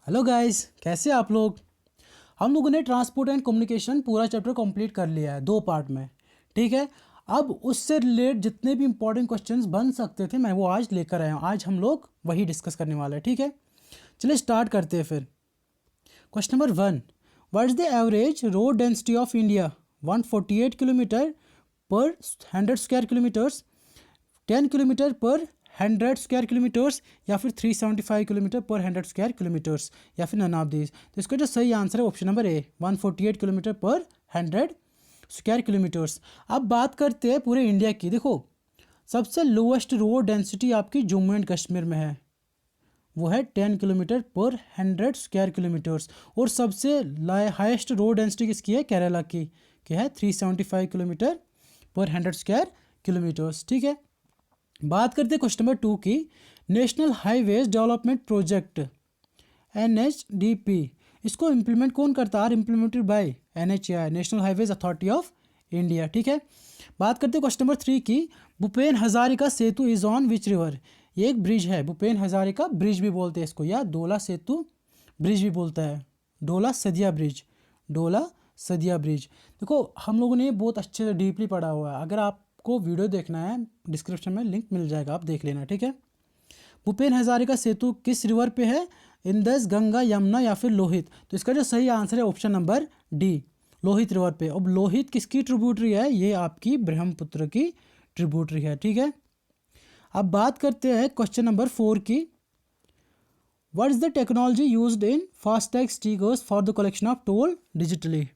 Hello guys, कैसे आप लोग। हम लोगों ने ट्रांसपोर्ट एंड कम्युनिकेशन पूरा चैप्टर कंप्लीट कर लिया है 2 पार्ट में। ठीक है। अब उससे रिलेटेड जितने भी इंपॉर्टेंट क्वेश्चंस बन सकते थे मैं वो आज लेकर आया हूँ। आज हम लोग वही डिस्कस करने वाले हैं। ठीक है, चलिए स्टार्ट करते हैं फिर। Question number 1, what is the average road density of India. 148 kilometre पर 100 स्क्वायर किलोमीटर्स, 10 किलोमीटर पर 100 स्क्वायर किलोमीटर्स, या फिर 375 किलोमीटर पर 100 स्क्वायर किलोमीटर्स, या फिर नन ऑफ दिस। तो इसका जो सही आंसर है ऑप्शन नंबर ए, 148 किलोमीटर पर 100 स्क्वायर किलोमीटर्स। अब बात करते हैं पूरे इंडिया की। देखो, सबसे लोएस्ट रोड डेंसिटी आपकी जम्मू एंड कश्मीर में है, वो है 10 किलोमीटर पर 100 स्क्वायर किलोमीटर्स। और सबसे हाईएस्ट रोड डेंसिटी किसकी है, केरला की, क्या है 375 किलोमीटर पर 100 स्क्वायर किलोमीटर्स। ठीक है, बात करते हैं क्वेश्चन नंबर 2 की। National highways development project NHDP, इसको इम्प्लीमेंट कौन करता है, are implemented by NHAI, national highways authority of India. ठीक है, बात करते हैं क्वेश्चन नंबर 3 की। Bhupen Hazarika Setu is on which river, ये एक ब्रिज है, भूपेन हजारिका ब्रिज भी बोलते हैं इसको, या डोला सेतु ब्रिज भी बोलता है, डोला सदिया ब्रिज, डोला सदिया ब्रिज। देखो, हम लोगों ने ये बहुत अच्छे से डीपली पढ़ा हुआ है। अगर आपको वीडियो देखना है डिस्क्रिप्शन में लिंक मिल जाएगा, आप देख लेना। ठीक है, भूपेन हजारिका सेतु किस रिवर पे है, इंदस, गंगा, यमुना, या फिर लोहित। तो इसका जो सही आंसर है option number D, Lohit river पे। अब लोहित किसकी ट्रिब्यूटरी है, ये आपकी ब्रह्मपुत्र की ट्रिब्यूटरी है। ठीक है, अब बात करते हैं क्वेश्चन नंबर 4 की। What is the technology used in FASTag stickers for the collection of toll digitally.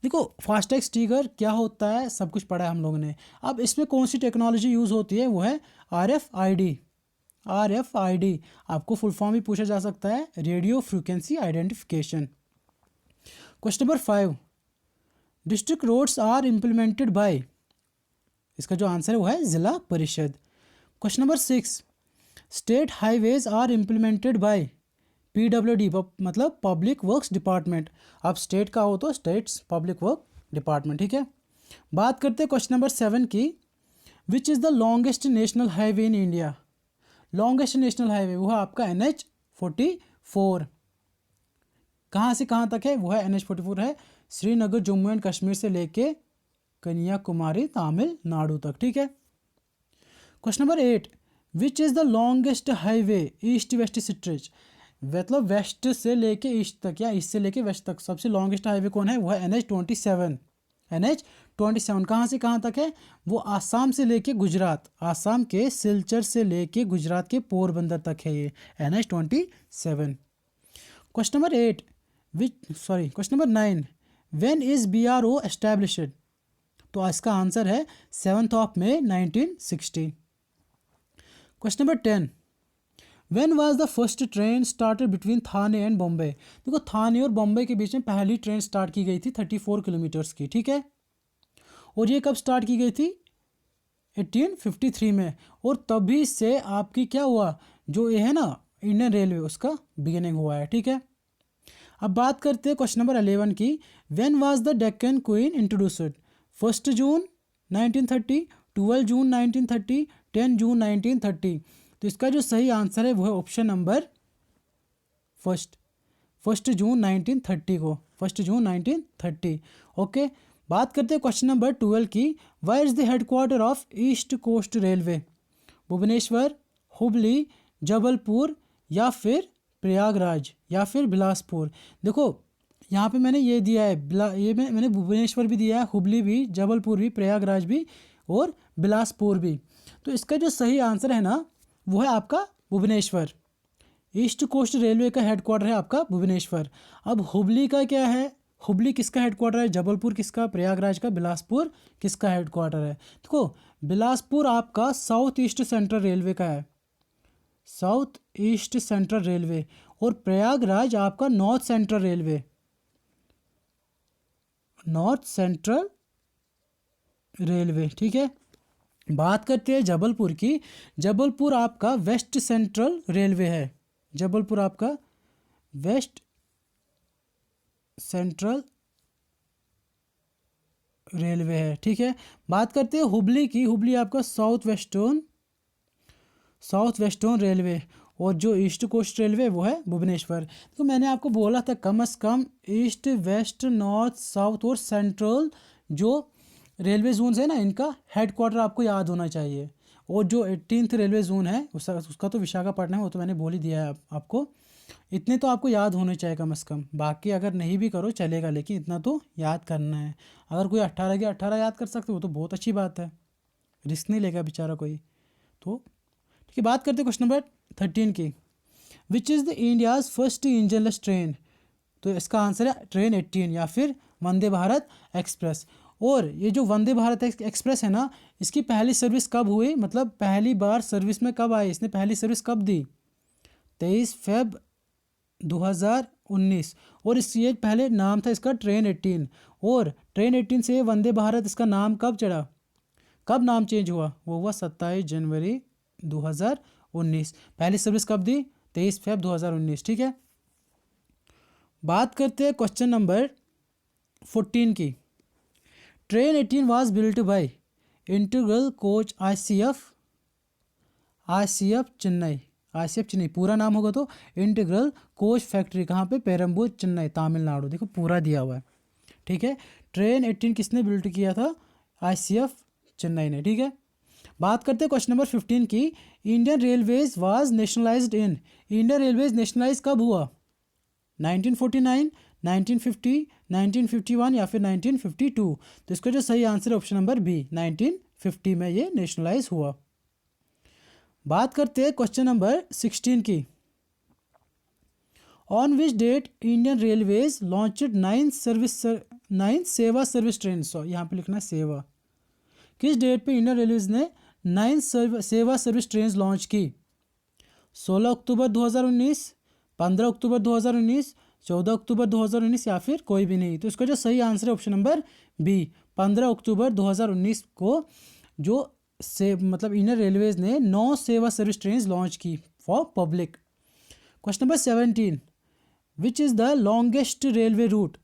देखो, फास्टैग स्टिकर क्या होता है सब कुछ पढ़ा है हम लोगों ने। अब इसमें कौन सी टेक्नोलॉजी यूज़ होती है, वो है RFID। RFID आपको फुल फॉर्म भी पूछा जा सकता है, radio frequency identification. Question number 5, district roads are implemented by, इसका जो आंसर है वो है Zila Parishad. Question number 6, state highways are implemented by PWD, मतलब पब्लिक वर्क्स डिपार्टमेंट। अब स्टेट का हो तो स्टेट्स पब्लिक वर्क डिपार्टमेंट। ठीक है, बात करते हैं क्वेश्चन नंबर 7 की। Which is the longest national highway in India, longest national highway वो है आपका NH44। कहाँ से कहाँ तक है, वो है NH44 है श्रीनगर जम्मू एंड कश्मीर से लेके कन्याकुमारी तमिलनाडु तक। ठीक है, question number 8, which is the longest highway east west stretch, मतलब वेस्ट से लेके ईस्ट तक या ईस्ट से लेके वेस्ट तक सबसे लॉन्गेस्ट हाईवे कौन है, वो है NH27। NH27 कहाँ से कहाँ तक है, वो आसाम से लेके गुजरात, आसाम के सिलचर से लेके गुजरात के पोरबंदर तक है ये NH27। Question number 8, question number 9, when is BRO established. तो इसका आंसर है 7 मई 1960। Question number 10, when was the first train started between Thane and Bombay. देखो, थाने और बॉम्बे के बीच में पहली ट्रेन स्टार्ट की गई थी 34 किलोमीटर्स की। ठीक है, और ये कब स्टार्ट की गई थी, 1853 में। और तभी से आपकी क्या हुआ, जो ये है ना इंडियन रेलवे, उसका बिगिनिंग हुआ है। ठीक है, अब बात करते हैं क्वेश्चन नंबर 11 की। When was the Deccan queen introduced, 1 जून 1930, 12 जून 1930, 10 जून 1930। तो इसका जो सही आंसर है वो है ऑप्शन नंबर फर्स्ट जून 1930 को, 1 जून 1930। ओके, बात करते हैं क्वेश्चन नंबर 12 की। Where is the headquarter of East Coast Railway, Bhubaneswar, Hubli, Jabalpur, या फिर प्रयागराज, या फिर बिलासपुर। देखो, यहाँ पे मैंने ये दिया है ये मैंने भुवनेश्वर भी दिया है, हुबली भी, जबलपुर भी, प्रयागराज भी, और बिलासपुर भी। तो इसका जो सही आंसर है ना वो है आपका भुवनेश्वर। ईस्ट कोस्ट रेलवे का हेडक्वार्टर है आपका भुवनेश्वर। अब हुबली का क्या है, हुबली किसका हेडक्वार्टर है, जबलपुर किसका, प्रयागराज का, बिलासपुर किसका हेडक्वार्टर है। देखो, बिलासपुर आपका साउथ ईस्ट सेंट्रल रेलवे का है, साउथ ईस्ट सेंट्रल रेलवे। और प्रयागराज आपका north central railway, north central railway. ठीक है, बात करते हैं जबलपुर की। जबलपुर आपका वेस्ट सेंट्रल रेलवे है, जबलपुर आपका वेस्ट सेंट्रल रेलवे है। ठीक है, बात करते हैं हुबली की। हुबली आपका साउथ वेस्टर्न रेलवे। और जो ईस्ट कोस्ट रेलवे वो है भुवनेश्वर। तो मैंने आपको बोला था कम से कम ईस्ट वेस्ट नॉर्थ साउथ और सेंट्रल जो रेलवे जोन्स है ना, इनका हेडक्वार्टर आपको याद होना चाहिए। और जो 18th रेलवे जोन है उसका तो विशाखापट्टनम है, वो तो मैंने बोल ही दिया है आपको। इतने तो आपको याद होने चाहिए कम से कम, बाकी अगर नहीं भी करो चलेगा, लेकिन इतना तो याद करना है। अगर कोई 18 के 18 याद कर सकते हो तो बहुत अच्छी बात है, रिस्क नहीं लेगा बेचारा कोई। तो ठीक है, बात करते हैं क्वेश्चन नंबर 13 की। Which is the India's first engineless train? तो इसका आंसर है ट्रेन 18 या फिर वंदे भारत एक्सप्रेस। और ये जो वंदे भारत एक्सप्रेस है ना, इसकी पहली सर्विस कब हुई, मतलब पहली बार सर्विस में कब आई, इसने पहली सर्विस कब दी? 23 फेब 2019। और इस ये पहले नाम था इसका ट्रेन 18, और ट्रेन 18 से वंदे भारत इसका नाम कब चढ़ा, कब नाम चेंज हुआ? वो हुआ 27 जनवरी 2019। पहली सर्विस कब दी? 23 फेब 2019। ठीक है, बात करते हैं क्वेश्चन नंबर 14 की। Train 18 was built by integral coach ICF Chennai. पूरा नाम होगा तो इंटीग्रल कोच फैक्ट्री, कहाँ पे? पेरम्बूर चेन्नई तमिलनाडु। देखो पूरा दिया हुआ है। ठीक है, ट्रेन 18 किसने बिल्ट किया था? ICF चेन्नई ने। ठीक है, बात करते हैं क्वेश्चन नंबर 15 की। Indian railways was nationalised in, Indian railways nationalise कब हुआ? 1949, 1950, 1951 या फिर 1952? तो इसका जो सही आंसर है ऑप्शन नंबर बी, 1950 में ये नेशनलाइज हुआ। बात करते हैं क्वेश्चन नंबर 16 की। On which date Indian railways launched 9 Seva service train? यहाँ पे लिखना सेवा। किस डेट पे इंडियन रेलवेज ने 9 सेवा सर्विस ट्रेन लॉन्च की? 16 अक्टूबर 2019, 15 अक्टूबर 2019, 14 अक्टूबर 2019 या फिर कोई भी नहीं? तो इसका जो सही आंसर है ऑप्शन नंबर बी, 15 अक्टूबर 2019 को जो मतलब इंडियन रेलवेज ने 9 सेवा सर्विस ट्रेन लॉन्च की for public. Question number 17, which is the longest railway route?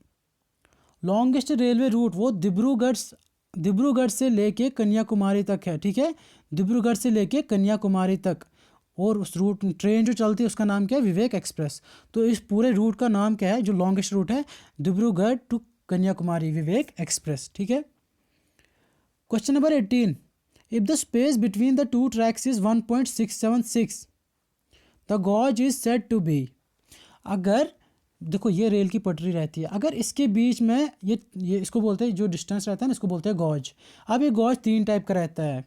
Longest railway route वो डिब्रूगढ़ से लेके कन्याकुमारी तक है। ठीक है, डिब्रूगढ़ से लेके कन्याकुमारी तक। और उस रूट ट्रेन जो चलती है उसका नाम क्या है? विवेक एक्सप्रेस। तो इस पूरे रूट का नाम क्या है जो लॉन्गेस्ट रूट है? Dibrugarh to Kanyakumari Vivek Express. ठीक है, question number 18, if the space between the two tracks is 1.676 the gauge is said to be. अगर देखो ये रेल की पटरी रहती है, अगर इसके बीच में ये इसको बोलते हैं, जो डिस्टेंस रहता है ना इसको बोलते हैं गॉज। अब ये गॉज 3 टाइप का रहता है,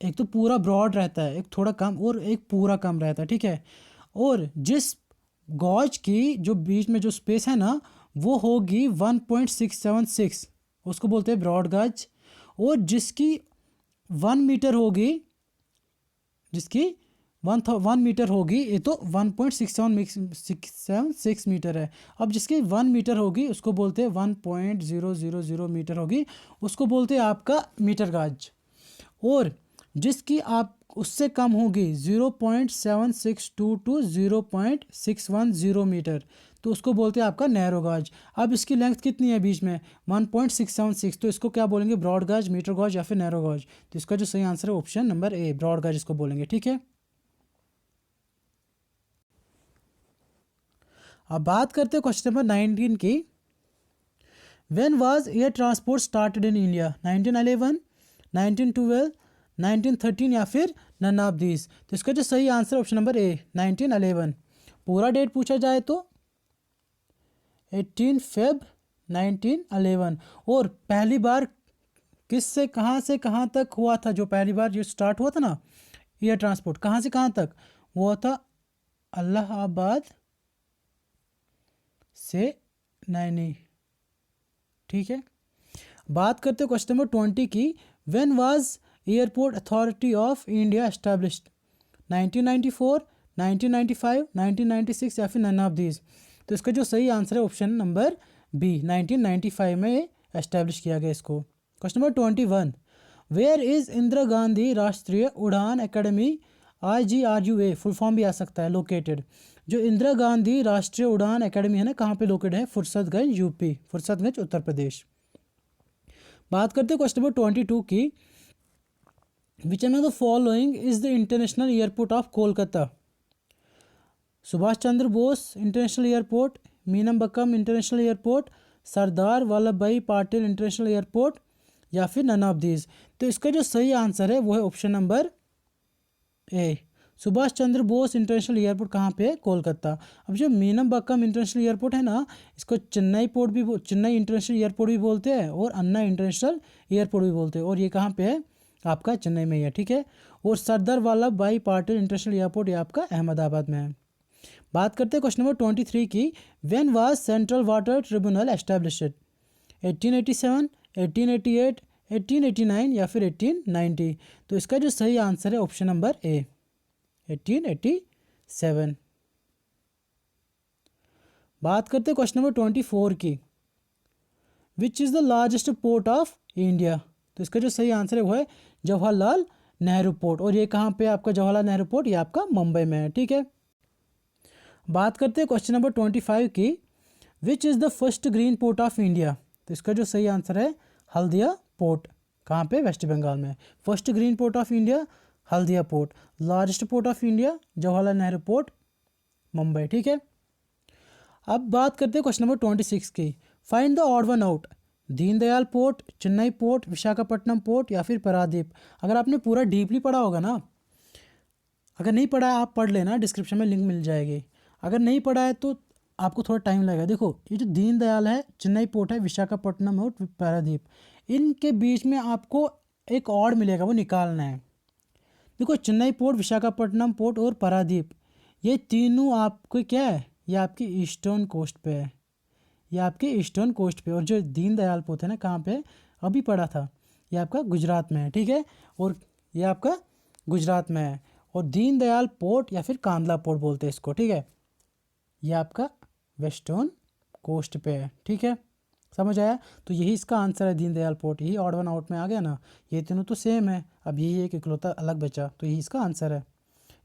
एक तो पूरा ब्रॉड रहता है, एक थोड़ा कम, और एक पूरा कम रहता है। ठीक है, और जिस गॉज की जो बीच में जो स्पेस है ना वो होगी 1.676, उसको बोलते हैं ब्रॉड गॉज। और जिसकी 1 मीटर होगी, जिसकी 1 मीटर होगी, ये तो 1.676 मीटर है। अब जिसकी 1 मीटर होगी उसको बोलते हैं 1.000 मीटर होगी, उसको बोलते हैं आपका मीटर गॉज। और जिसकी आप उससे कम होगी 0.762 टू 0.610 मीटर, तो उसको बोलते हैं आपका नैरो गॉज। अब इसकी लेंथ कितनी है बीच में? 1.676, तो इसको क्या बोलेंगे? ब्रॉड गॉज, मीटर गॉज या फिर नैरो गॉज? तो इसका जो सही आंसर है option number A, broad gauge इसको बोलेंगे। ठीक है, अब बात करते हैं क्वेश्चन नंबर 19 की। When was air transport started in India? 1911, 1912, 1913 या फिर नन ऑफ दीज? तो इसका जो सही आंसर ऑप्शन नंबर ए, 1911। पूरा डेट पूछा जाए तो 18 फेब 1911। और पहली बार किस से कहाँ तक हुआ था? जो पहली बार जो स्टार्ट हुआ था ना एयर ट्रांसपोर्ट, कहाँ से कहाँ तक हुआ था? इलाहाबाद से नैनी। ठीक है, बात करते हैं क्वेश्चन नंबर 20 की। When was airport authority of India established? 1994, 1995, 1996 या फिर नन ऑफ दीज? तो इसका जो सही आंसर है ऑप्शन नंबर बी, 1995 में एस्टैब्लिश किया गया इसको। Question number 21, where is Indira Gandhi Rashtriya Uran academy? IGRUA full form भी आ सकता है, लोकेटेड। जो इंदिरा गांधी राष्ट्रीय उड़ान एकेडमी है ना, कहाँ पे लोकेटेड है? फुर्सतगंज यूपी, फुर्सतगंज उत्तर प्रदेश। बात करते हैं क्वेश्चन नंबर 22 की। Which am the following is the international airport of Kolkata? Subhash Chandra Bose international airport, Meenambakkam international airport, Sardar Vallabh Bhai Patil international airport, या फिर नन ऑफ दीज। तो इसका जो सही आंसर है वो है ऑप्शन नंबर ए, सुभाष चंद्र बोस इंटरनेशनल एयरपोर्ट। कहाँ पे है? कोलकाता। अब जो मीनमबक्कम इंटरनेशनल एयरपोर्ट है ना, इसको चेन्नई इंटरनेशनल एयरपोर्ट भी बोलते हैं और अन्ना इंटरनेशनल एयरपोर्ट भी बोलते हैं, और ये कहाँ पे है? आपका चेन्नई में ही है, ठीक है। और सरदार वल्लभ भाई पाटिल इंटरनेशनल एयरपोर्ट ये आपका अहमदाबाद में है। बात करते हैं क्वेश्चन नंबर 23 की। When was central water tribunal established? 1887, 1888, 1889 या फिर 1890? तो इसका जो सही आंसर है ऑप्शन नंबर ए, 1887। बात करते हैं क्वेश्चन नंबर 24 की। Which is the largest port of India? तो इसका जो सही आंसर है वो है जवाहरलाल नेहरू पोर्ट, और ये कहाँ पे आपका जवाहरलाल नेहरू पोर्ट? ये आपका मुंबई में है, ठीक है। बात करते हैं क्वेश्चन नंबर 25 की। Which is the first green port of India? तो इसका जो सही आंसर है हल्दिया पोर्ट। कहाँ पे? वेस्ट बंगाल में। First green port of India Haldia port. Largest port of India Jawaharlal Nehru port, Mumbai, ठीक है। अब बात करते हैं क्वेश्चन नंबर 26 की। Find the odd one out. Deendayal port, Chennai port, Visakhapatnam port या फिर पारादीप? अगर आपने पूरा डीपली पढ़ा होगा ना, अगर नहीं पढ़ा है आप पढ़ लेना, डिस्क्रिप्शन में लिंक मिल जाएगी। अगर नहीं पढ़ा है तो आपको थोड़ा टाइम लगेगा। देखो ये जो दीनदयाल है, चेन्नई पोर्ट है, विशाखापट्टनम और पारादीप, इनके बीच में आपको एक और मिलेगा, वो निकालना है। देखो चेन्नई पोर्ट, विशाखापट्टनम पोर्ट और पारादीप, ये तीनों आपको क्या है? ये आपकी ईस्टर्न कोस्ट पे है, ये आपके ईस्टर्न कोस्ट पे। और जो दीनदयाल पोर्ट है ना, कहाँ पे? अभी पढ़ा था, ये आपका गुजरात में है, ठीक है। और ये आपका गुजरात में है। और दीनदयाल पोर्ट या फिर कांदला पोर्ट बोलते हैं इसको, ठीक है। ये आपका वेस्टर्न कोस्ट पे है, ठीक है। समझ आया? तो यही इसका आंसर है, दीनदयाल पोर्ट। यही ऑड वन आउट में आ गया ना, ये तीनों तो सेम है, अब यही एक इकलौता अलग बचा, तो यही इसका आंसर है।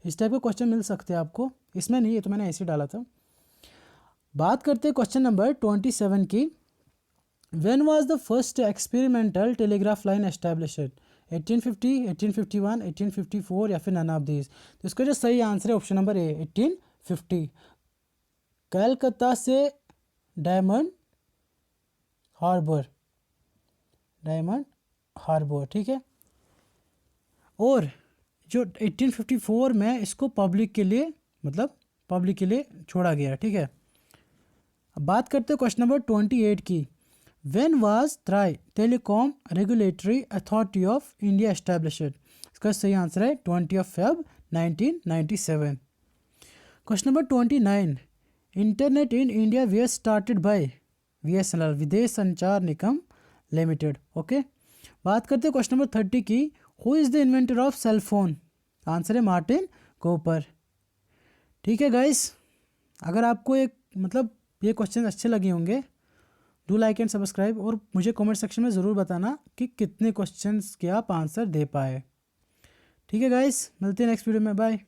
इस टाइप के क्वेश्चन मिल सकते हैं आपको, इसमें नहीं, ये तो मैंने ऐसे ही डाला था। बात करते हैं क्वेश्चन नंबर 27 की। When was the first experimental telegraph line established? 1850, 1851, 1854 या फिर नन ऑफ दीज? तो इसका जो सही आंसर है ऑप्शन नंबर ए, 1850। कलकत्ता से डायमंड हार्बर, ठीक है। और जो 1854 में इसको पब्लिक के लिए छोड़ा गया, ठीक है। अब बात करते हैं क्वेश्चन नंबर 28 की। When was TRAI telecom regulatory authority of India established? इसका सही आंसर है 20 Feb 1997। Question number 29। Internet in India were started by VSNL, Videsh संचार निगम लिमिटेड, ओके। बात करते हैं क्वेश्चन नंबर 30 की। Who is the inventor of cell phone? Answer है Martin Cooper, ठीक है गाइस। अगर आपको ये क्वेश्चन अच्छे लगे होंगे, डू लाइक एंड सब्सक्राइब, और मुझे कमेंट सेक्शन में ज़रूर बताना कि कितने क्वेश्चंस के आप आंसर दे पाए, ठीक है गाइस। मिलते हैं नेक्स्ट वीडियो में, बाय।